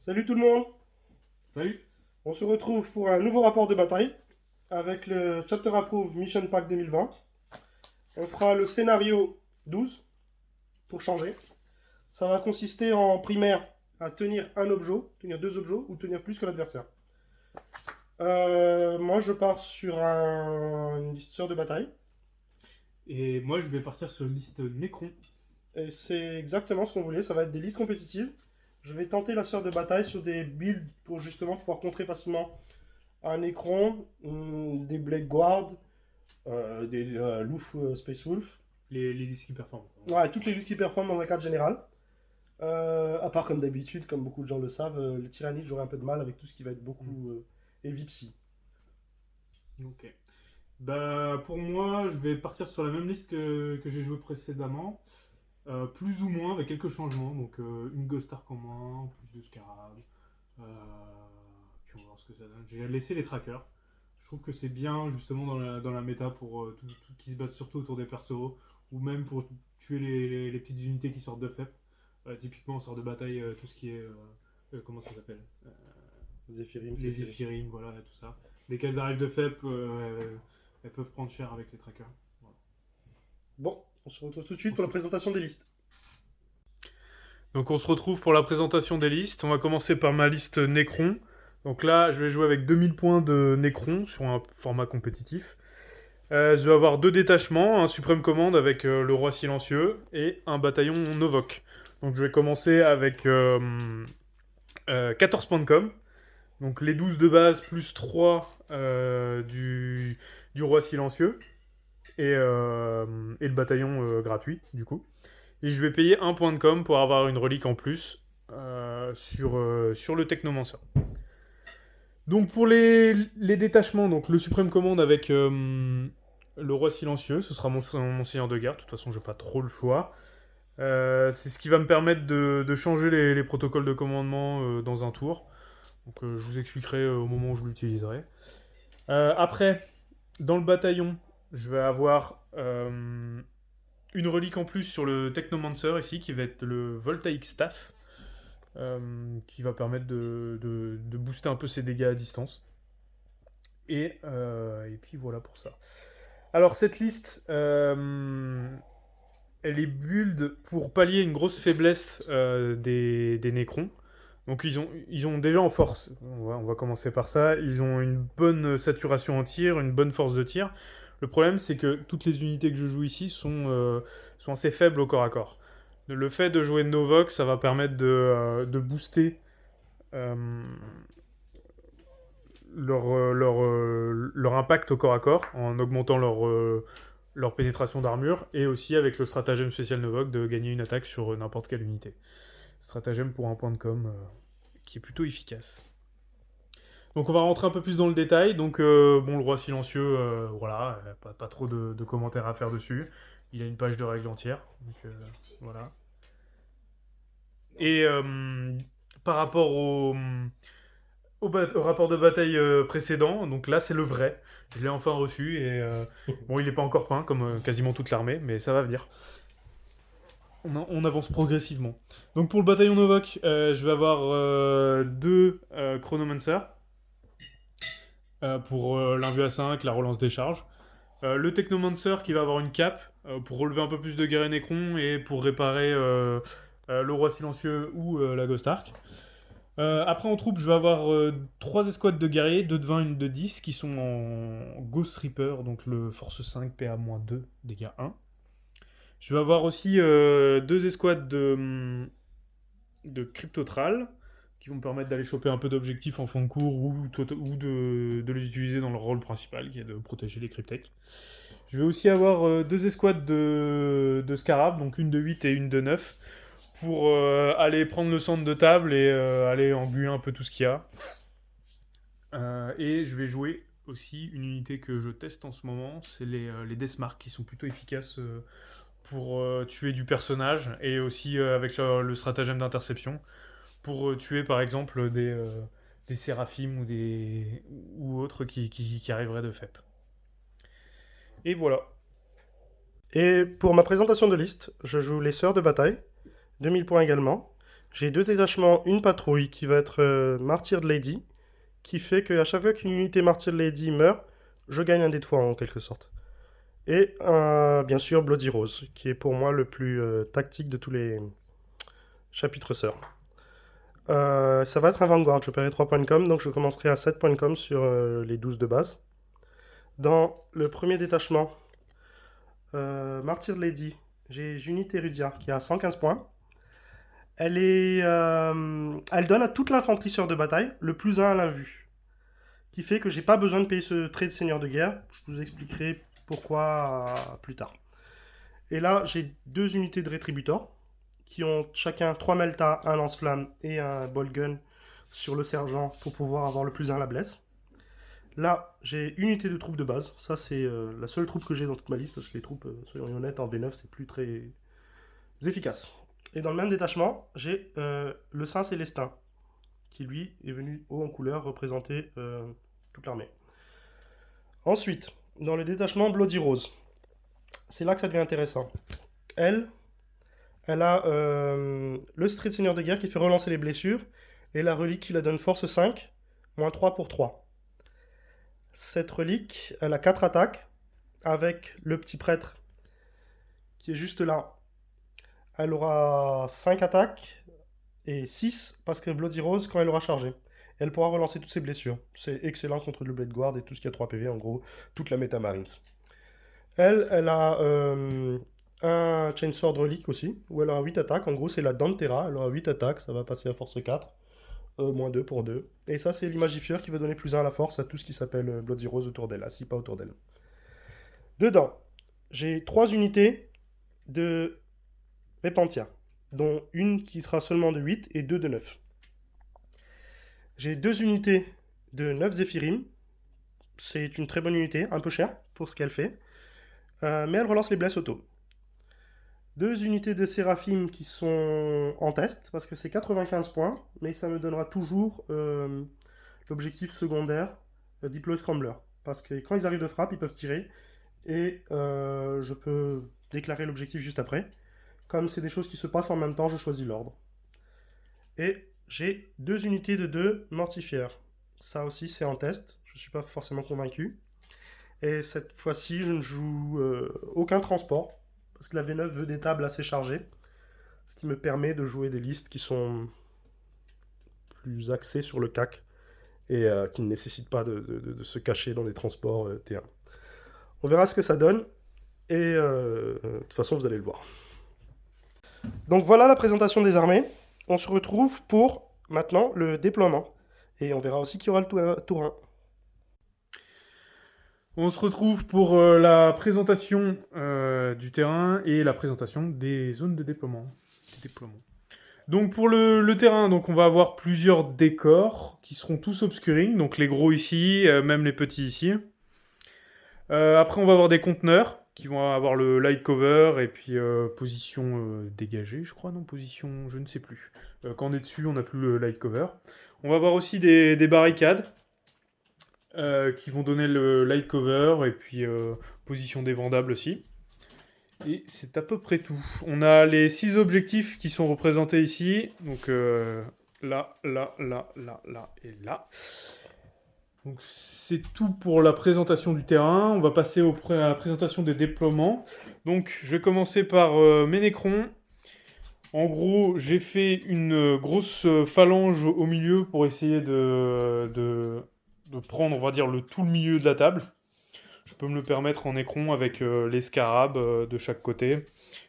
Salut tout le monde. Salut. On se retrouve pour un nouveau rapport de bataille avec le Chapter Approve Mission Pack 2020. On fera le scénario 12 pour changer. Ça va consister en primaire à tenir un objet, tenir deux objets ou tenir plus que l'adversaire. Moi je pars sur une liste sœur de bataille. Et moi, je vais partir sur liste Necron. Et c'est exactement ce qu'on voulait, ça va être des listes compétitives. Je vais tenter la sœur de bataille sur des builds pour justement pouvoir contrer facilement un Necron, des Blade Guard, des Space Wolf. Les listes qui performent. Ouais, toutes les listes qui performent dans un cadre général. À part comme d'habitude, comme beaucoup de gens le savent, le Tyrannide, j'aurai un peu de mal avec tout ce qui va être beaucoup heavy psy. Ok. Bah, pour moi, je vais partir sur la même liste que j'ai joué précédemment. Plus ou moins, avec quelques changements. Donc, une Ghost Ark en moins, plus de Scarab. Puis on va voir ce que ça donne. J'ai laissé les trackers. Je trouve que c'est bien, justement, dans la méta pour tout qui se base surtout autour des persos. Ou même pour tuer les petites unités qui sortent de FEP. Typiquement, on sort de bataille, tout ce qui est. Comment ça s'appelle Zephyrim, Les Zephyrim, voilà, tout ça. Dès qu'elles arrivent de FEP, elles peuvent prendre cher avec les trackers. Voilà. Bon, on se retrouve tout de suite pour la présentation des listes. Donc on se retrouve pour la présentation des listes. On va commencer par ma liste Necron. Donc là, je vais jouer avec 2000 points de Necron sur un format compétitif. Je vais avoir deux détachements, un Suprême Commande avec le Roi Silencieux et un bataillon Novok. Donc je vais commencer avec 14 points de com. Donc les 12 de base plus 3 du Roi Silencieux et le bataillon gratuit du coup. Et je vais payer un point de com pour avoir une relique en plus sur le Technomancer. Donc pour les détachements, donc le Suprême Commande avec le Roi Silencieux, ce sera mon seigneur de guerre, de toute façon j'ai pas trop le choix. C'est ce qui va me permettre de changer les protocoles de commandement dans un tour. Donc je vous expliquerai au moment où je l'utiliserai. Après, dans le bataillon, je vais avoir une relique en plus sur le Technomancer ici, qui va être le Voltaic Staff, qui va permettre de booster un peu ses dégâts à distance. Et puis voilà pour ça. Alors cette liste, elle est build pour pallier une grosse faiblesse des Necrons. Donc ils ont déjà en force, on va commencer par ça, ils ont une bonne saturation en tir, une bonne force de tir. Le problème c'est que toutes les unités que je joue ici sont assez faibles au corps à corps. Le fait de jouer Novok, ça va permettre de booster euh, leur impact au corps à corps en augmentant leur pénétration d'armure et aussi avec le stratagème spécial Novok de gagner une attaque sur n'importe quelle unité. Stratagème pour un point de com qui est plutôt efficace. Donc on va rentrer un peu plus dans le détail. Donc bon, le roi silencieux, voilà, pas trop de commentaires à faire dessus. Il a une page de règles entière. Donc voilà. Et par rapport au rapport de bataille précédent, donc là c'est le vrai. Je l'ai enfin reçu et bon, il n'est pas encore peint comme quasiment toute l'armée, mais ça va venir. On avance progressivement. Donc pour le bataillon Novok, je vais avoir deux Chronomancer pour l'invue à 5, la relance des charges. Le Technomancer qui va avoir une cape pour relever un peu plus de guerre et Necron et pour réparer le Roi Silencieux ou la Ghost Ark. Après en troupe, je vais avoir 3 escouades de guerriers, 2 de 20, une de 10, qui sont en Ghost Reaper, donc le Force 5, PA-2, dégâts 1. Je vais avoir aussi 2 escouades de Cryptotral, qui vont me permettre d'aller choper un peu d'objectifs en fond de cours ou de les utiliser dans leur rôle principal, qui est de protéger les Cryptech. Je vais aussi avoir 2 escouades de Scarab, donc une de 8 et une de 9, pour aller prendre le centre de table et aller engluer un peu tout ce qu'il y a. Et je vais jouer aussi une unité que je teste en ce moment, c'est les Deathmark, qui sont plutôt efficaces pour tuer du personnage, et aussi avec le stratagème d'interception, pour tuer par exemple des Séraphim ou autres qui arriveraient de FEP. Et voilà. Et pour ma présentation de liste, je joue les sœurs de bataille, 2000 points également. J'ai 2 détachements, une patrouille qui va être Martyr de Lady, qui fait qu'à chaque fois qu'une unité Martyr de Lady meurt, je gagne un dé de foi en quelque sorte. Et bien sûr Bloody Rose, qui est pour moi le plus tactique de tous les chapitres sœurs. Ça va être un Vanguard, je paierai 3 points de com, donc je commencerai à 7 points de com sur les 12 de base. Dans le premier détachement, Martyr de Lady, j'ai Unité Rudia qui a 115 points. Elle donne à toute l'infanterie sœur de bataille le plus 1 à la vue. Qui fait que j'ai pas besoin de payer ce trait de seigneur de guerre. Je vous expliquerai pourquoi plus tard. Et là, j'ai 2 unités de rétributor qui ont chacun 3 melta, un lance-flamme et un ball gun sur le sergent pour pouvoir avoir le plus 1 à la blesse. Là, j'ai une unité de troupes de base. Ça, c'est la seule troupe que j'ai dans toute ma liste parce que les troupes, soyons honnêtes, en V9, c'est plus très efficace. Et dans le même détachement, j'ai le Saint Célestin qui, lui, est venu haut en couleur représenter toute l'armée. Ensuite, dans le détachement Bloody Rose, c'est là que ça devient intéressant. Elle a le Street Seigneur de guerre qui fait relancer les blessures et la relique qui la donne force 5, moins 3 pour 3. Cette relique, elle a 4 attaques avec le petit prêtre qui est juste là. Elle aura 5 attaques et 6 parce que Bloody Rose quand elle aura chargé. Elle pourra relancer toutes ses blessures. C'est excellent contre le Blade Guard et tout ce qui a 3 PV, en gros, toute la méta Marines. Elle a un Chainsword Relic aussi, où elle aura 8 attaques. En gros, c'est la Dantera, elle aura 8 attaques, ça va passer à force 4. Moins 2 pour 2. Et ça, c'est l'imagifieur qui va donner plus 1 à la force à tout ce qui s'appelle Bloody Rose autour d'elle, assis pas autour d'elle. Dedans, j'ai 3 unités de Repentia, dont une qui sera seulement de 8 et 2 de 9. J'ai 2 unités de 9 Zephyrim. C'est une très bonne unité, un peu chère pour ce qu'elle fait. Mais elle relance les blesses auto. 2 unités de Séraphim qui sont en test, parce que c'est 95 points, mais ça me donnera toujours l'objectif secondaire Deploy Scrambler. Parce que quand ils arrivent de frappe, ils peuvent tirer, et je peux déclarer l'objectif juste après. Comme c'est des choses qui se passent en même temps, je choisis l'ordre. Et j'ai 2 unités de 2 mortifières. Ça aussi, c'est en test, je ne suis pas forcément convaincu. Et cette fois-ci, je ne joue aucun transport, parce que la V9 veut des tables assez chargées, ce qui me permet de jouer des listes qui sont plus axées sur le CAC et qui ne nécessitent pas de se cacher dans des transports T1. On verra ce que ça donne, et de toute façon, vous allez le voir. Donc voilà la présentation des armées. On se retrouve pour maintenant le déploiement. Et on verra aussi qu'il y aura le tour 1. On se retrouve pour la présentation du terrain et la présentation des zones de déploiement. Donc pour le terrain, donc on va avoir plusieurs décors qui seront tous obscuring, donc les gros ici, même les petits ici. Après on va avoir des conteneurs qui vont avoir le light cover et puis position dégagée, je crois, non, position, je ne sais plus. Quand on est dessus, on n'a plus le light cover. On va avoir aussi des barricades qui vont donner le light cover et puis position défendable aussi. Et c'est à peu près tout. On a les 6 objectifs qui sont représentés ici. Donc là, là, là, là, là et là. Donc c'est tout pour la présentation du terrain. On va passer à la présentation des déploiements. Donc je vais commencer par mes Necrons. En gros, j'ai fait une grosse phalange au milieu pour essayer de prendre, on va dire, tout le milieu de la table. Je peux me le permettre en Necron avec les scarabs de chaque côté.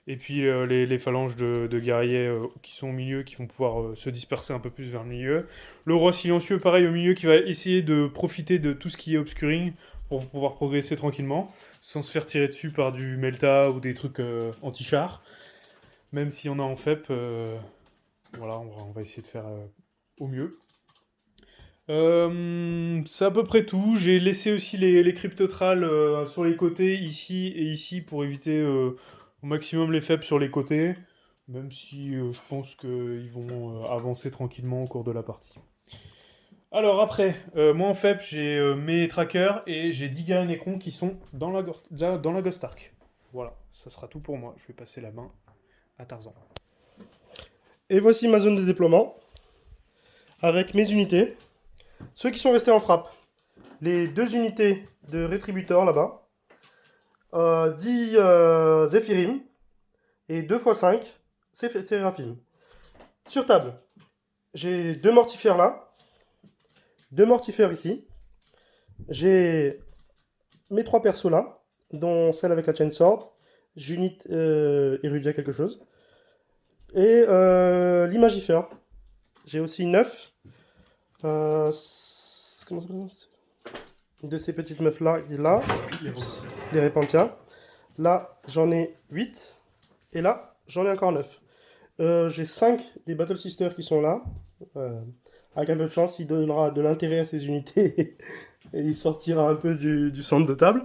Et puis les phalanges de guerriers qui sont au milieu, qui vont pouvoir se disperser un peu plus vers le milieu. Le roi silencieux, pareil, au milieu, qui va essayer de profiter de tout ce qui est obscuring pour pouvoir progresser tranquillement, sans se faire tirer dessus par du Melta ou des trucs anti-char. Même si on a en FEP, voilà, on va essayer de faire au mieux. C'est à peu près tout. J'ai laissé aussi les cryptotrals sur les côtés, ici et ici, pour éviter au maximum les FEP sur les côtés. Même si je pense qu'ils vont avancer tranquillement au cours de la partie. Alors après, moi en FEP, j'ai mes trackers et j'ai 10 gars Necron qui sont dans la Ghost Ark. Voilà, ça sera tout pour moi. Je vais passer la main à Tarzan. Et voici ma zone de déploiement, avec mes unités. Ceux qui sont restés en frappe, les 2 unités de rétributeur là-bas, 10 Zéphirim, et 2 x 5 Séraphim. Sur table, j'ai 2 mortifères là, 2 mortifères ici. J'ai mes 3 persos là, dont celle avec la Chainsword, Junit Erudia quelque chose. Et l'imagifère. J'ai aussi 9. Comment ça s'appelle de ces petites meufs là, les Repentia. Là, j'en ai 8. Et là, j'en ai encore 9. J'ai 5 des Battle Sisters qui sont là. Avec un peu de chance, il donnera de l'intérêt à ces unités. Et il sortira un peu du centre de table.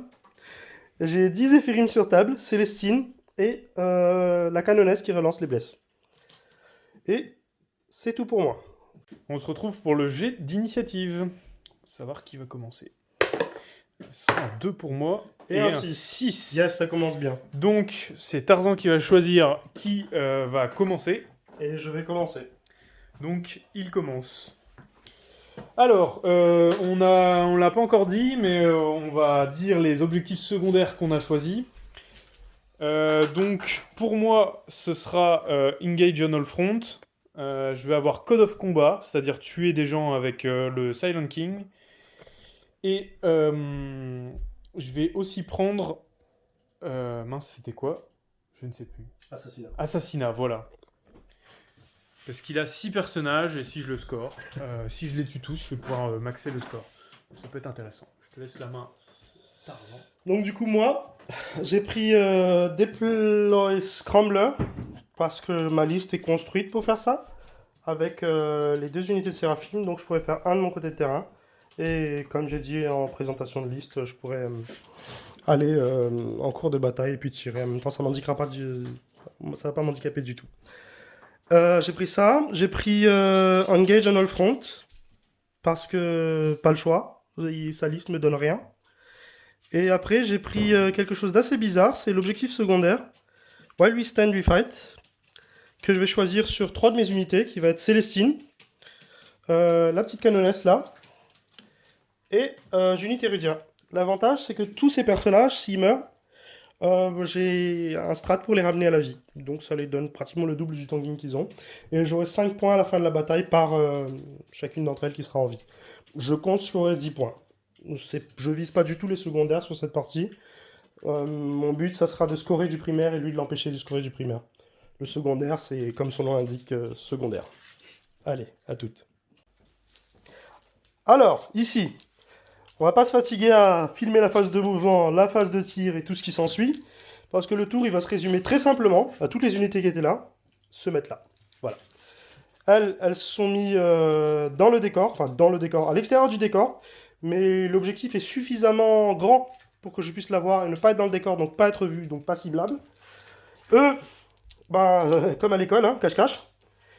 J'ai 10 Zéphirim sur table, Célestine et la canonesse qui relance les blesses. Et c'est tout pour moi. On se retrouve pour le jet d'initiative. Savoir qui va commencer. Ce sera un 2 pour moi Et un 6. Yes, ça commence bien. Donc, c'est Tarzan qui va choisir qui va commencer. Et je vais commencer. Donc, il commence. Alors, on l'a pas encore dit, mais on va dire les objectifs secondaires qu'on a choisis. Donc, pour moi, ce sera Engage on All Front. Je vais avoir Code of Combat, c'est-à-dire tuer des gens avec le Silent King. Et je vais aussi prendre... mince, c'était quoi? Je ne sais plus. Assassinat. Assassinat, voilà. Parce qu'il a 6 personnages, et si je le score, si je les tue tous, je vais pouvoir maxer le score. Donc ça peut être intéressant. Je te laisse la main, Tarzan. Donc du coup, moi, j'ai pris Deploy Scrambler, parce que ma liste est construite pour faire ça, avec les 2 unités de Séraphim, donc je pourrais faire un de mon côté de terrain. Et comme j'ai dit en présentation de liste, je pourrais aller en cours de bataille et puis tirer. En même temps, ça va pas m'handicaper du tout. J'ai pris ça. J'ai pris Engage on All Front. Parce que pas le choix. Sa liste me donne rien. Et après, j'ai pris quelque chose d'assez bizarre. C'est l'objectif secondaire. While we stand, we fight. Que je vais choisir sur 3 de mes unités. Qui va être Célestine. La petite canonesse là. Et Junit Erudia. L'avantage, c'est que tous ces personnages, s'ils meurent, j'ai un strat pour les ramener à la vie. Donc ça les donne pratiquement le double du tanking qu'ils ont. Et j'aurai 5 points à la fin de la bataille par chacune d'entre elles qui sera en vie. Je compte sur 10 points. Je vise pas du tout les secondaires sur cette partie. Mon but, ça sera de scorer du primaire et lui de l'empêcher de scorer du primaire. Le secondaire, c'est comme son nom l'indique, secondaire. Allez, à toutes. Alors, ici, on va pas se fatiguer à filmer la phase de mouvement, la phase de tir et tout ce qui s'ensuit, parce que le tour, il va se résumer très simplement à toutes les unités qui étaient là, se mettre là. Voilà. Elles sont mises dans le décor, à l'extérieur du décor, mais l'objectif est suffisamment grand pour que je puisse la voir et ne pas être dans le décor, donc pas être vu, donc pas ciblable. Eux, comme à l'école, hein, cache-cache.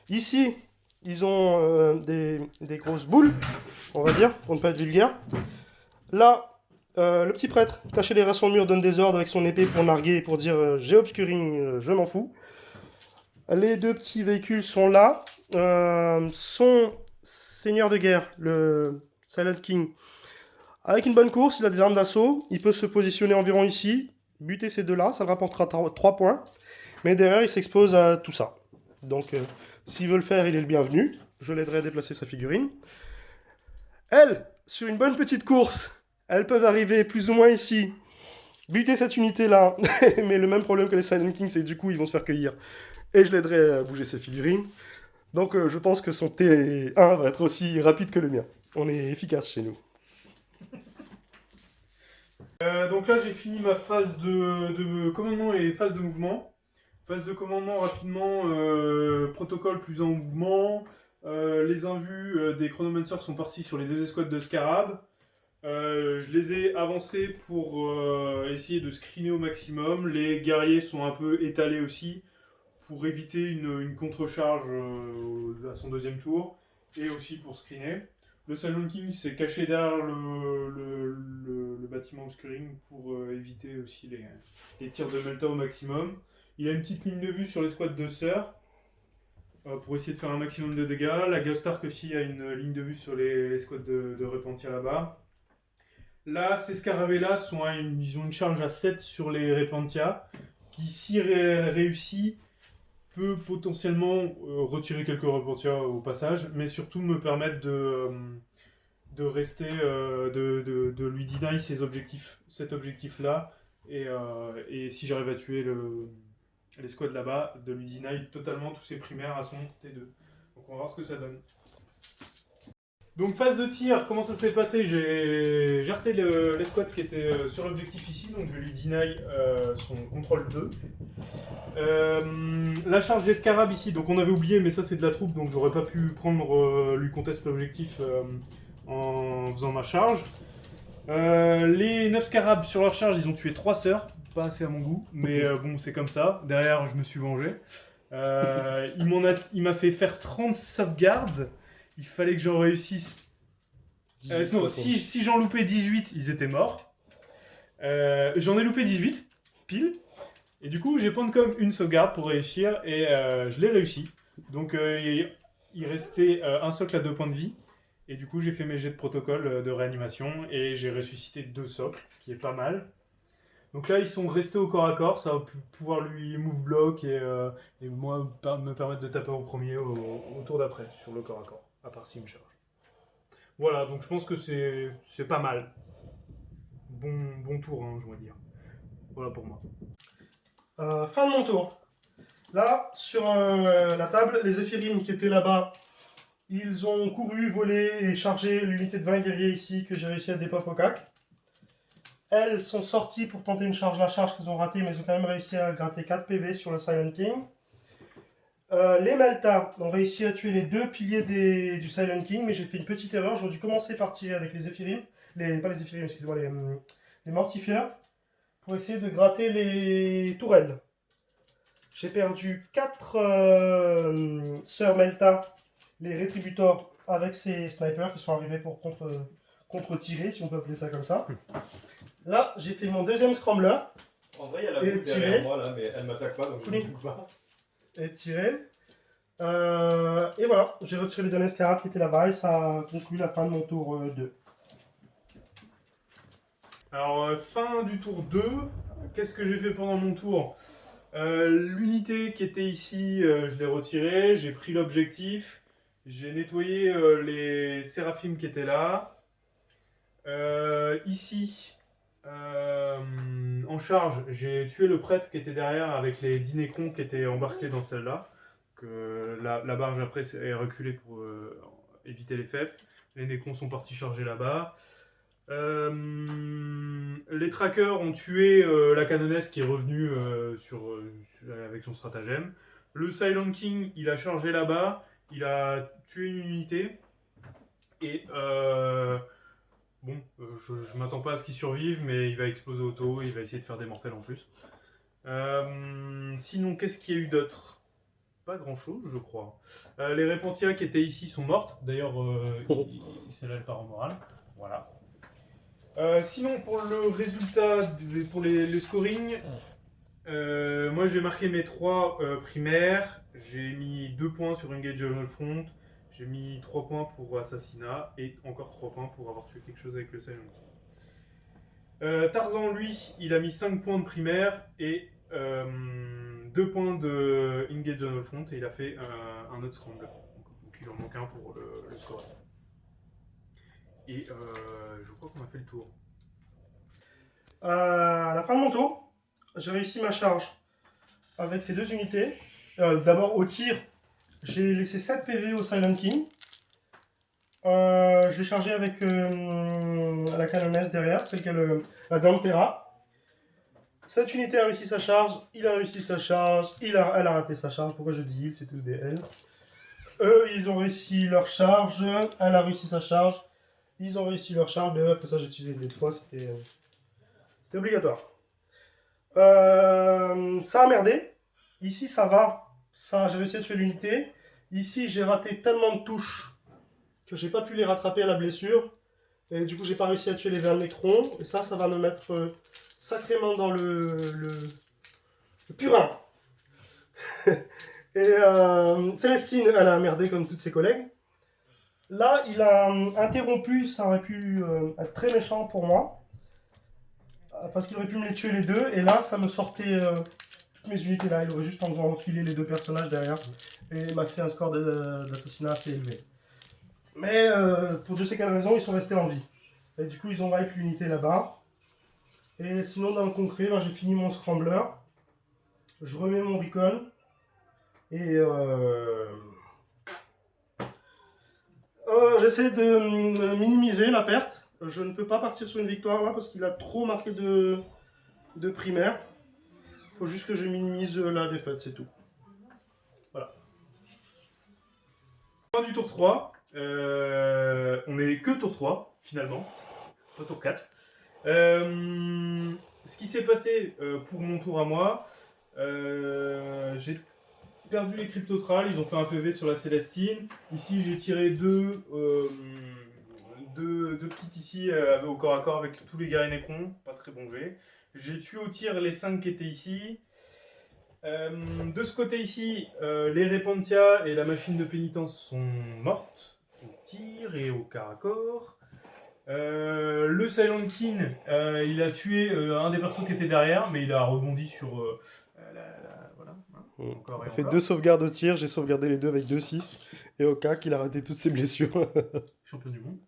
Ici, ils ont des grosses boules, on va dire, pour ne pas être vulgaire. Là, le petit prêtre, caché derrière son mur, donne des ordres avec son épée pour narguer et pour dire j'ai obscuring, je m'en fous. Les 2 petits véhicules sont là. Son seigneur de guerre, le Silent King, avec une bonne course, il a des armes d'assaut. Il peut se positionner environ ici, buter ces 2 là, ça le rapportera 3 points. Mais derrière, il s'expose à tout ça. Donc, s'il veut le faire, il est le bienvenu. Je l'aiderai à déplacer sa figurine. Elles, sur une bonne petite course, elles peuvent arriver plus ou moins ici, buter cette unité-là, mais le même problème que les Silent Kings, c'est que du coup, ils vont se faire cueillir. Et je l'aiderai à bouger ses figurines. Donc, je pense que son T1 va être aussi rapide que le mien. On est efficace chez nous. Donc là, j'ai fini ma phase de commandement et phase de mouvement. Phase de commandement rapidement, protocole plus en mouvement. Les invus des chronomancers sont partis sur les 2 escouades de Scarab. Je les ai avancés pour essayer de screener au maximum. Les guerriers sont un peu étalés aussi pour éviter une contre-charge à son 2e tour et aussi pour screener. Le Silent King s'est caché derrière le bâtiment obscuring pour éviter aussi les tirs de Melta au maximum. Il a une petite ligne de vue sur l'escouade de sœurs. pour essayer de faire un maximum de dégâts. La Ghost-Arc aussi a une ligne de vue sur les squads de Repentia là-bas. Là, ces scarabées-là ils ont une charge à 7 sur les Repentia, qui, si elle réussit, peut potentiellement retirer quelques Repentia au passage, mais surtout me permettre de rester, de lui deny cet objectif-là, et si j'arrive à tuer les squads là-bas, de lui deny totalement tous ses primaires à son T2. Donc on va voir ce que ça donne. Donc phase de tir, comment ça s'est passé? J'ai jarté l'escouade qui était sur l'objectif ici, donc je lui deny son contrôle 2. La charge d'escarabe ici, donc on avait oublié, mais ça c'est de la troupe, donc j'aurais pas pu prendre lui conteste l'objectif en faisant ma charge. Les 9 scarabs sur leur charge, ils ont tué 3 sœurs, pas assez à mon goût, mais bon c'est comme ça. Derrière je me suis vengé. Il m'a fait faire 30 sauvegardes. Il fallait que j'en réussisse. Non, si j'en loupais 18, ils étaient morts. J'en ai loupé 18, pile. Et du coup, j'ai point de com une sauvegarde pour réussir. Et je l'ai réussi. Donc, il restait un socle à 2 points de vie. Et du coup, j'ai fait mes jets de protocole de réanimation. Et j'ai ressuscité 2 socles, ce qui est pas mal. Donc là, ils sont restés au corps à corps. Ça va pouvoir lui move block et moi me permettre de taper au premier au tour d'après sur le corps à corps. À part s'il me charge. Voilà, donc je pense que c'est pas mal. Bon tour, hein, je dois dire. Voilà pour moi. Fin de mon tour. Là, sur la table, les Zéphyrim qui étaient là-bas, ils ont couru, volé et chargé l'unité de 20 guerriers ici que j'ai réussi à dépop au cac. Elles sont sorties pour tenter une charge. La charge qu'ils ont ratée, mais ils ont quand même réussi à gratter 4 PV sur le Silent King. Les Malta ont réussi à tuer les 2 piliers du Silent King, mais j'ai fait une petite erreur. J'aurais dû commencer par tirer avec les Zéphyrim, pas les Zéphyrim, excusez-moi, les Mortifiers, pour essayer de gratter les tourelles. J'ai perdu 4 sœurs Melta, les Rétributors, avec ces snipers qui sont arrivés pour contre-tirer, si on peut appeler ça comme ça. Là, j'ai fait mon deuxième scrambler. En vrai, il y a la boucle derrière moi là, mais elle m'attaque pas, donc je ne bouge pas. Et tiré. Et voilà, j'ai retiré les derniers scarabs qui étaient là-bas et ça a conclu la fin de mon tour 2. Alors, fin du tour 2. Qu'est-ce que j'ai fait pendant mon tour? L'unité qui était ici, je l'ai retirée. J'ai pris l'objectif. J'ai nettoyé les séraphimes qui étaient là. Ici, en charge, j'ai tué le prêtre qui était derrière avec les 10 nécrons qui étaient embarqués dans celle-là. Que la barge après est reculée pour éviter les FEP. Les nécrons sont partis charger là-bas. Les trackers ont tué la canonesse qui est revenue avec son stratagème. Le Silent King, il a chargé là-bas. Il a tué une unité. Et bon, je m'attends pas à ce qu'il survive, mais il va exploser auto, il va essayer de faire des mortels en plus. Sinon, qu'est-ce qu'il y a eu d'autre? Pas grand chose, je crois. Les Repentia qui étaient ici sont mortes. D'ailleurs, celle-là elle part en morale. Voilà. Sinon, pour le résultat, pour le scoring, moi j'ai marqué mes 3 primaires. J'ai mis 2 points sur Engage on All Front. J'ai mis 3 points pour assassinat et encore 3 points pour avoir tué quelque chose avec le Silent King. Tarzan, lui, il a mis 5 points de primaire et 2 points de Engage on All Front et il a fait un autre scrambler. Donc il en manque un pour le score. Et je crois qu'on a fait le tour. À la fin de mon tour, j'ai réussi ma charge avec ces 2 unités. D'abord au tir, j'ai laissé 7 PV au Silent King. Je l'ai chargé avec la canonesse derrière, celle qui a la Dantera. Cette unité a réussi sa charge, il a réussi sa charge, elle a raté sa charge. Pourquoi je dis il? C'est tous des L. Eux, ils ont réussi leur charge, elle a réussi sa charge, ils ont réussi leur charge, mais après ça j'ai utilisé des fois, c'était obligatoire. Ça a merdé. Ici ça va, j'ai réussi à tuer l'unité. Ici j'ai raté tellement de touches que j'ai pas pu les rattraper à la blessure. Et du coup j'ai pas réussi à tuer les vers nécrons. Et ça va me mettre sacrément dans le purin. Et Célestine, elle a merdé comme toutes ses collègues. Là, il a interrompu, ça aurait pu être très méchant pour moi. Parce qu'il aurait pu me les tuer les deux. Et là, ça me sortait toutes mes unités là. Il aurait juste enfilé les deux personnages derrière. Et maxé un score d'assassinat assez élevé. Mais pour Dieu sait quelle raison, ils sont restés en vie. Et du coup, ils ont wipe l'unité là-bas. Et sinon, dans le concret, ben, j'ai fini mon scrambler. Je remets mon recon. Et j'essaie de minimiser la perte. Je ne peux pas partir sur une victoire là parce qu'il a trop marqué de primaire. Il faut juste que je minimise la défaite, c'est tout. Voilà. Fin du tour 3. On est que tour 3 finalement. Pas tour 4. Ce qui s'est passé pour mon tour à moi, j'ai perdu les cryptotrals, ils ont fait un PV sur la Célestine. Ici j'ai tiré deux petites ici au corps à corps avec tous les guerriers Necrons, pas très bon jet. J'ai tué au tir les 5 qui étaient ici. De ce côté ici, les Repentia et la machine de pénitence sont mortes au tir et au corps à corps. Le Silent King, il a tué un des persos qui était derrière, mais il a rebondi sur voilà. Encore Il et a fait encore. 2 sauvegardes au tir, j'ai sauvegardé les deux avec 2-6. Et au cas qu'il a raté toutes ses blessures. Champion du monde.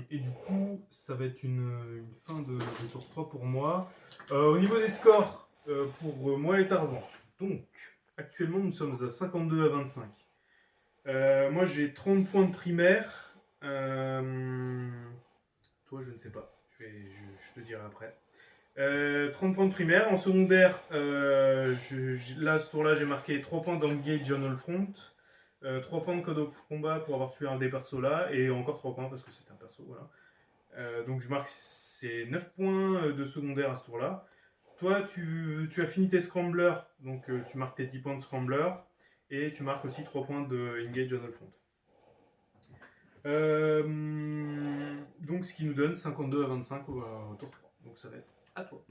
Et du coup, ça va être une fin de tour 3 pour moi. Au niveau des scores, pour moi et Tarzan. Donc, actuellement, nous sommes à 52 à 25. Moi, j'ai 30 points de primaire. Toi, je ne sais pas. Je te dirai après. 30 points de primaire. En secondaire, là, ce tour-là, j'ai marqué 3 points d'Engage on All Front. 3 points de Code of Combat pour avoir tué un des persos là, et encore 3 points parce que c'est un perso, voilà. Donc je marque ces 9 points de secondaire à ce tour-là. Toi, tu as fini tes Scramblers, donc tu marques tes 10 points de Scrambler, et tu marques aussi 3 points de Engage on All Front. Donc ce qui nous donne 52 à 25 au tour 3. Donc ça va être à toi.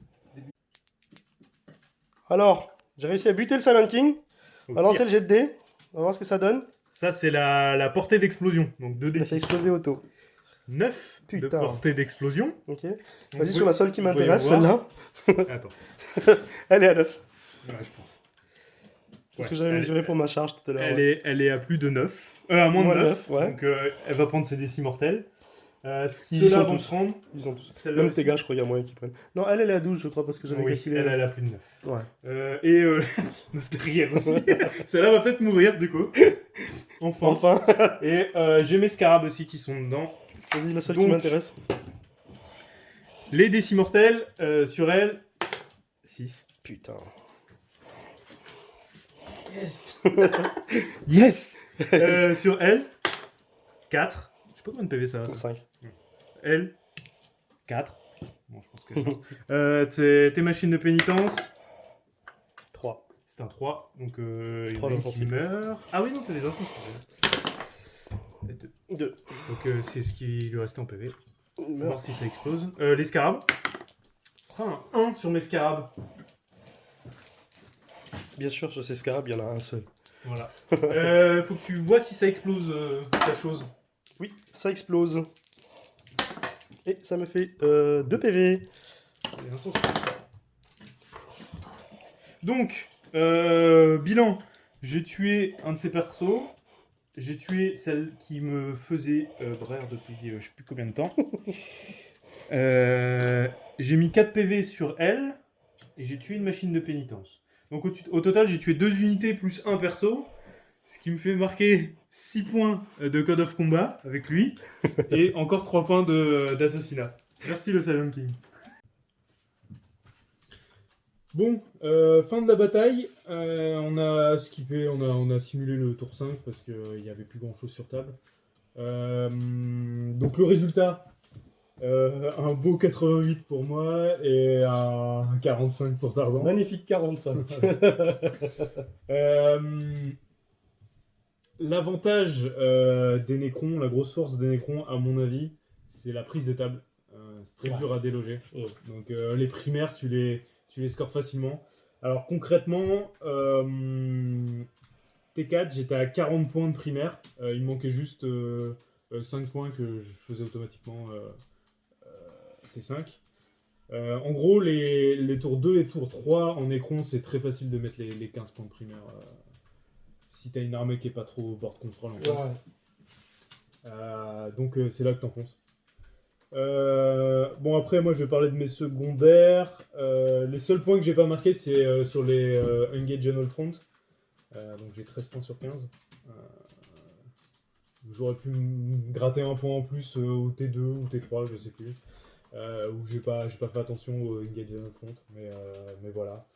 Alors, j'ai réussi à buter le Silent King. On va lancer le jet de dés. On va voir ce que ça donne. Ça, c'est la portée d'explosion. Donc 2 Ça d fait exploser auto. 9 de Putain. portée d'explosion. Ok. Donc, Vas-y sur la seule qui m'intéresse, voyons celle-là. Attends. Elle est à 9. Ouais, je pense. Parce que j'avais mesuré pour ma charge tout à l'heure. Elle est à plus de 9. À moins de 9. Ouais. Donc elle va prendre ses décis mortels. Ils Ceux-là sont vont tous. prendre. Ils ont tous. Celle-là Même aussi. tes gars, je crois qu'il y a moyen qu'ils prennent. Non, elle est à 12, je crois, parce que j'avais Oui, calculé. elle a plus de 9. Ouais. Et la petite meuf derrière aussi. Celle-là va peut-être mourir du coup. Enfin. Et j'ai mes scarabs aussi qui sont dedans. Vas-y, la seule Donc, qui m'intéresse. Les décis mortels sur elle, 6. Putain. Yes. Sur elle, 4. Je sais pas combien de PV ça va. 5. Elle, 4. Bon, je pense que tes machines de pénitence, 3. c'est un 3. Donc, il y en 3 a une qui d'insensible. meurt. Ah oui, non, t'as des insensibles. 2. Donc, c'est ce qui lui restait en PV. On va voir Meurs. si ça explose. Les scarabs. Ce sera un 1 sur mes scarabs. Bien sûr, sur ces scarabs, il y en a un seul. Voilà. Faut que tu vois si ça explose ta chose. Oui, ça explose. Et ça me fait 2 PV. Les insensibles. Donc, bilan. J'ai tué un de ces persos. J'ai tué celle qui me faisait braire depuis je sais plus combien de temps. J'ai mis 4 PV sur elle. Et j'ai tué une machine de pénitence. Donc au total, j'ai tué 2 unités plus 1 perso. Ce qui me fait marquer 6 points de Code of Combat avec lui. Et encore 3 points d'assassinat. Merci le Silent King. Bon, fin de la bataille. On a skippé, on a simulé le tour 5 parce qu'il n'y avait plus grand chose sur table. Donc le résultat, un beau 88 pour moi et un 45 pour Tarzan. Magnifique 45. L'avantage des Necrons, la grosse force des Necrons, à mon avis, c'est la prise de table. C'est très dur à déloger. Donc les primaires, tu les scores facilement. Alors concrètement, T4, j'étais à 40 points de primaire. Il me manquait juste 5 points que je faisais automatiquement T5. En gros, les tours 2 et tours 3 en écron, c'est très facile de mettre les 15 points de primaire. Si t'as une armée qui est pas trop board control en face. Donc c'est là que t'enfonces. Bon après moi je vais parler de mes secondaires. Les seuls points que j'ai pas marqués c'est sur les Engage General Front. Donc j'ai 13 points sur 15. J'aurais pu me gratter un point en plus au T2 ou T3, je sais plus. Où j'ai pas fait attention au Engage General Front. Mais voilà.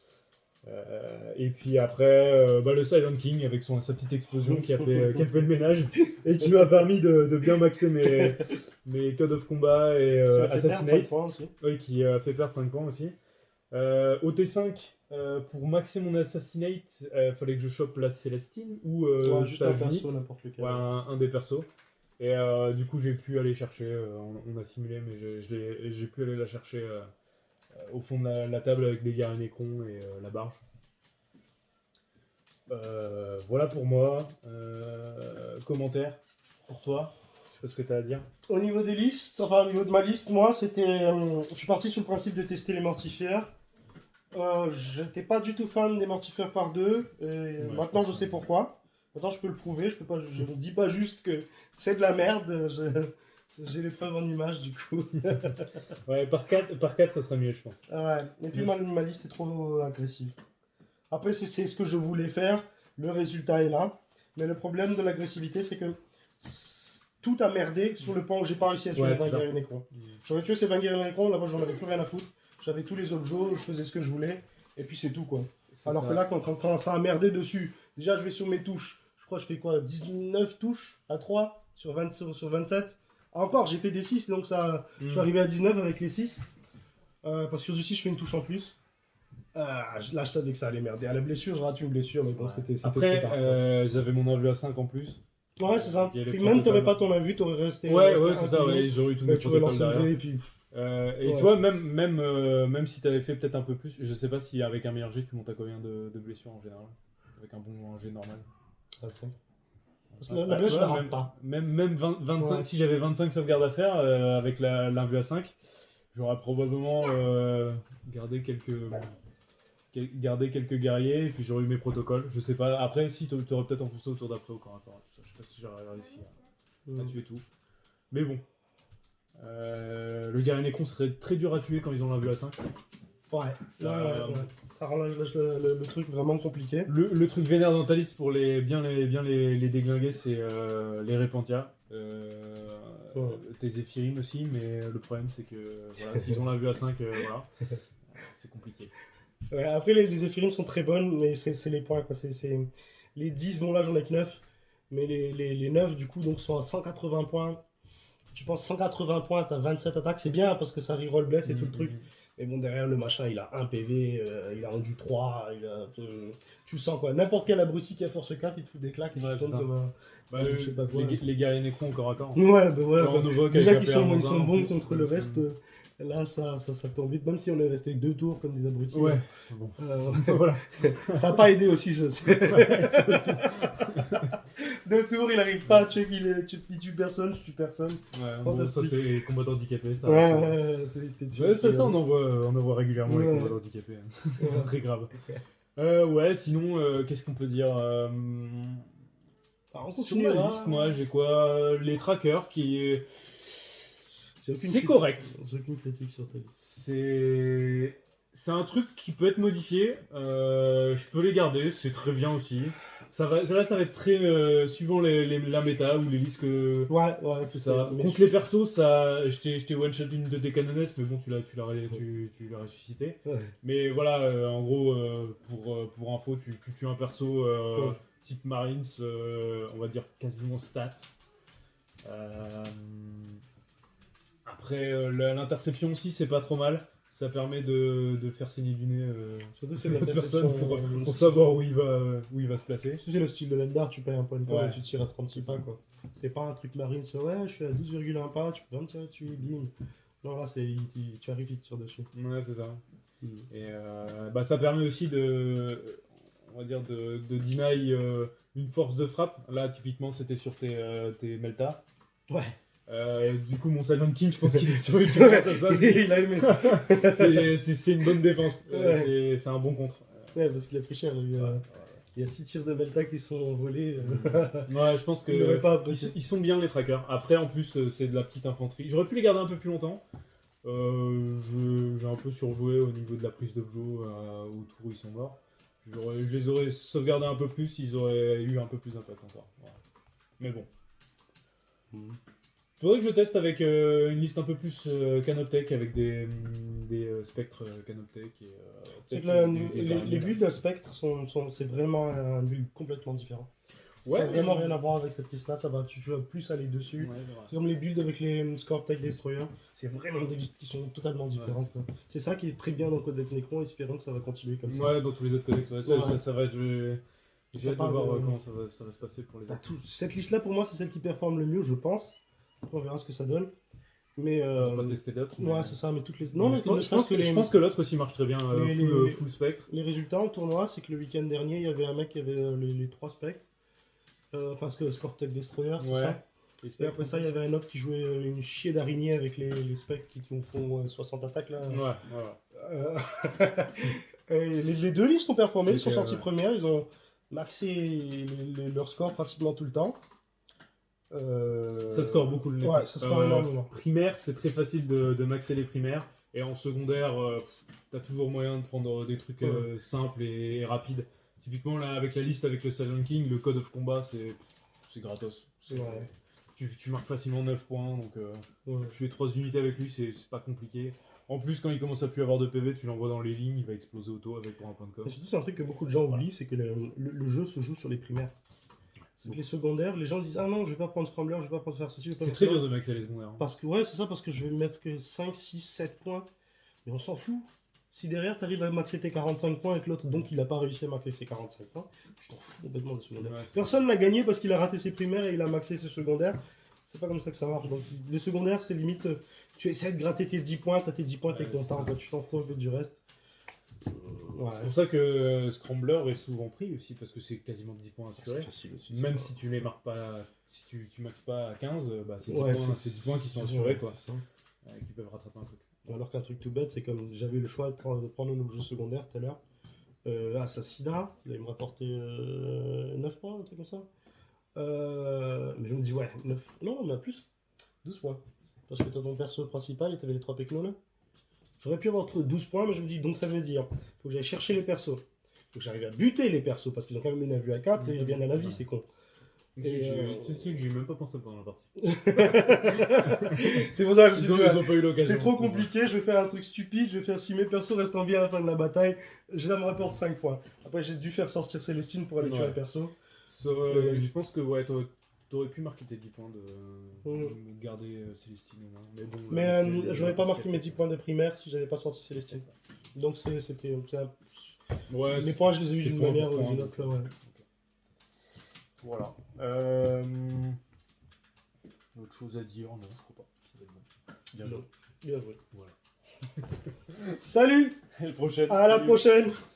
Et puis après, le Silent King avec sa petite explosion qui a fait le ménage et qui m'a permis de bien maxer mes Code of Combat et Assassinate. Oui, qui a fait perdre 5 points aussi. Au T5, pour maxer mon Assassinate, fallait que je chope la Célestine ou juste un perso, n'importe lequel. Un des persos. Et du coup, j'ai pu aller chercher, on a simulé, mais j'ai pu aller la chercher au fond de la table avec des guerriers Nécron et la barge. Voilà pour moi. Commentaire pour toi. Je sais pas ce que tu as à dire. Au niveau des listes, enfin au niveau de ma liste, moi c'était. Je suis parti sur le principe de tester les mortifères. J'étais pas du tout fan des mortifères par deux. Et maintenant je sais pourquoi. Maintenant je peux le prouver. Je ne dis pas juste que c'est de la merde. J'ai les preuves en images du coup. Ouais, par 4 ça serait mieux je pense. Ouais, et puis ma liste est trop agressive. Après c'est ce que je voulais faire, le résultat est là. Mais le problème de l'agressivité c'est que tout a merdé sur le point où j'ai pas réussi à tuer les 20 guerriers Nécron. J'aurais tué ces 20 guerriers Nécron, là-bas j'en avais plus rien à foutre. J'avais tous les objets, je faisais ce que je voulais, et puis c'est tout quoi. Alors ça. Que là quand ça a merdé dessus, déjà je vais sur mes touches, je crois que je fais quoi, 19 touches à 3 sur 27. Encore, j'ai fait des 6, donc ça, je suis arrivé à 19 avec les 6. Parce que sur du 6, je fais une touche en plus. Là, je savais que ça allait merder. À la blessure, je rate une blessure, mais bon, c'était après, trop tard. J'avais mon invu à 5 en plus. Ouais, c'est ça. C'est que même t'aurais pas ton invu, t'aurais resté. Ouais, c'est ça, ouais, j'aurais eu tout mes protocoles derrière. Et puis... tu vois, même si t'avais fait peut-être un peu plus, je sais pas si avec un meilleur G, tu montes à combien de blessures en général. Avec un bon G normal. 25. La blessure, je la rate pas. Même 25, si j'avais 25 sauvegardes à faire avec l'invu à 5, j'aurais probablement gardé quelques guerriers et puis j'aurais eu mes protocoles. Je sais pas. Après, si t'aurais peut-être enfoncé au tour d'après au corps à corps. Je sais pas si j'aurais réussi à tuer tout. Mais bon. Le guerrier Nécron serait très dur à tuer quand ils ont l'invu à 5. Ouais. Ça rend le truc vraiment compliqué. Le truc vénère d'Antalis pour bien les déglinguer, c'est les Repentia. Tes Zéphyrim aussi, mais le problème c'est que voilà, s'ils ont l'invu à 5, voilà, c'est compliqué. Ouais, après les Zéphyrim sont très bonnes, mais c'est les points quoi. C'est les 10, bon là j'en ai que 9, mais les 9 du coup donc sont à 180 points. Tu penses 180 points, t'as 27 attaques, c'est bien parce que ça reroll bless et tout le truc. Mais bon, derrière le machin, il a 1 PV, il a rendu 3, tu sens quoi. N'importe quel abruti qui a force 4, il te fout des claques et tu tombes comme un. Je sais pas quoi. Les guerriers Nécron encore à corps. Ouais, ben voilà. Déjà qu'ils sont bons contre le reste. Là, ça tombe vite, même si on est resté 2 tours comme des abrutis. Ouais, bon. Voilà. Ça n'a pas aidé aussi, ça. Ça aussi. 2 tours, il n'arrive pas à tuer, il tue personne, je tue personne. Ouais, bon, ça c'est combattant handicapé, ça. Ouais, c'est l'esthétique. Ouais, ça on en voit régulièrement les combattants handicapés. C'est très grave. Ouais, sinon, qu'est-ce qu'on peut dire sur ma liste, moi, j'ai quoi? Les trackers qui... C'est correct. J'ai aucune critique sur ta liste. C'est un truc qui peut être modifié. Je peux les garder, c'est très bien aussi. Ça va être très suivant la méta ou les listes que. Ouais, c'est ça. Contre les persos, je t'ai one shot une de tes canonesses, mais bon, tu l'as ressuscité. Ouais. Mais voilà, en gros, pour info, tu tues un perso type Marines, on va dire quasiment stat. Après, l'interception aussi, c'est pas trop mal. Ça permet de faire saigner du nez l'autre personne pour savoir où il va se placer. C'est le style de l'Eldar, tu payes un point de corps et tu tires à 36 pas quoi. C'est pas un truc Marines, ouais, je suis à 12,1 pas, tu peux me tirer dessus, bim. Non, là, tu arrives, il te tire dessus. Ouais, c'est ça. Et ça permet aussi on va dire de deny une force de frappe. Là, typiquement, c'était sur tes Melta. Ouais. Du coup, mon Silent King, je pense qu'il est survécu grâce à ça. Il a aimé. C'est une bonne défense. Ouais. C'est un bon contre. Ouais, parce qu'il a pris cher. Il y a 6 tirs de Melta qui sont volés. Ouais, je pense Il l'aurait que pas apprécié. ils sont bien les trackers. Après, en plus, c'est de la petite infanterie. J'aurais pu les garder un peu plus longtemps. J'ai un peu surjoué au niveau de la prise d'objet au tour où ils sont morts. Je les aurais sauvegardés un peu plus, ils auraient eu un peu plus d'impact encore. Voilà. Mais bon. Faudrait que je teste avec une liste un peu plus Canoptech, avec des spectres Canoptech. C'est que les builds de Spectre c'est vraiment un build complètement différent. Ouais, ça n'a vraiment rien à voir avec cette liste là, tu vas plus aller dessus. Ouais, C'est comme les builds avec les Scorptech Destroyer, c'est vraiment des listes qui sont totalement différentes. Ouais, c'est ça qui est très bien dans Codex Necron, espérons que ça va continuer comme ça. Ouais, dans tous les autres codecs, ça va être. J'ai hâte de voir comment ça va se passer pour les autres. Cette liste là pour moi c'est celle qui performe le mieux, je pense. On verra ce que ça donne. Mais on va pas tester d'autres. Ouais, c'est ça, mais toutes les. Non, mais je pense que l'autre aussi marche très bien, full spectre. Les résultats en tournoi, c'est que le week-end dernier, il y avait un mec qui avait les 3 spectres. Enfin, ce que Scorptech Destroyer, c'est ça. Et après ça, il y avait un autre qui jouait une chier d'araignée avec les spectres qui font 60 attaques là. Ouais. Les deux listes ont performé, ils sont sortis premières, ils ont maxé leur score pratiquement tout le temps. Ça score beaucoup le Ouais, ça score énormément. Primaire, c'est très facile de maxer les primaires. Et en secondaire, t'as toujours moyen de prendre des trucs simples et rapides. Typiquement, là, avec la liste avec le Silent King, le code of combat, c'est gratos. Tu marques facilement 9 points, donc tu fais 3 unités avec lui, c'est pas compliqué. En plus, quand il commence à plus avoir de PV, tu l'envoies dans les lignes, il va exploser auto avec pour un point de com. Et surtout, c'est un truc que beaucoup de gens oublient, c'est que le jeu se joue sur les primaires. C'est que les secondaires, les gens disent ah non, je vais pas prendre Scrambler, je vais pas prendre faire ceci. C'est très dur de maxer les secondaires. Parce que c'est ça, parce que je vais mettre que 5, 6, 7 points. Mais on s'en fout. Si derrière t'arrives à maxer tes 45 points et que l'autre donc il a pas réussi à maxer ses 45 points, je t'en fous complètement de secondaire. Personne n'a gagné parce qu'il a raté ses primaires et il a maxé ses secondaires. C'est pas comme ça que ça marche. Donc les secondaires, c'est limite, tu essaies de gratter tes 10 points, t'as tes 10 points, t'es content, tu t'en fous un peu du reste. C'est pour ça que Scrambler est souvent pris aussi, parce que c'est quasiment 10 points assurés. C'est facile aussi. Même si tu les marques pas, si tu maxes pas à 15, c'est 10 points qui sont assurés, quoi. Qui peuvent rattraper un truc. Alors qu'un truc tout bête, c'est comme j'avais le choix de prendre un objet secondaire tout à l'heure. Assassinat, il allait me rapporter 9 points, un truc comme ça. Mais je me dis, ouais, 9. Non, mais plus. 12 points. Parce que t'as ton perso principal et t'avais les 3 pécnos là. J'aurais pu avoir 12 points, mais je me dis, donc ça veut dire, faut que j'aille chercher les persos. Faut que j'arrive à buter les persos, parce qu'ils ont quand même une vue à 4 et ils reviennent à la vie, c'est con. J'ai même pas pensé pendant la partie. C'est pour ça que je me ils ont pas eu l'occasion. C'est trop compliqué, je vais faire un truc stupide, je vais faire si mes persos restent en vie à la fin de la bataille, je me rapporte 5 points. Après j'ai dû faire sortir Célestine pour aller tuer un perso. Je pense que t'aurais pu marquer tes 10 points de garder Célestine. Mais bon, mais j'aurais pas marqué mes 10 points de primaire si j'avais pas sorti Célestine. Donc c'était mes points je les ai eu d'une manière ou d'une autre. Voilà. Autre chose à dire? Non, je crois pas. Bien joué. Bien joué. Voilà. Salut! À la prochaine. À la prochaine!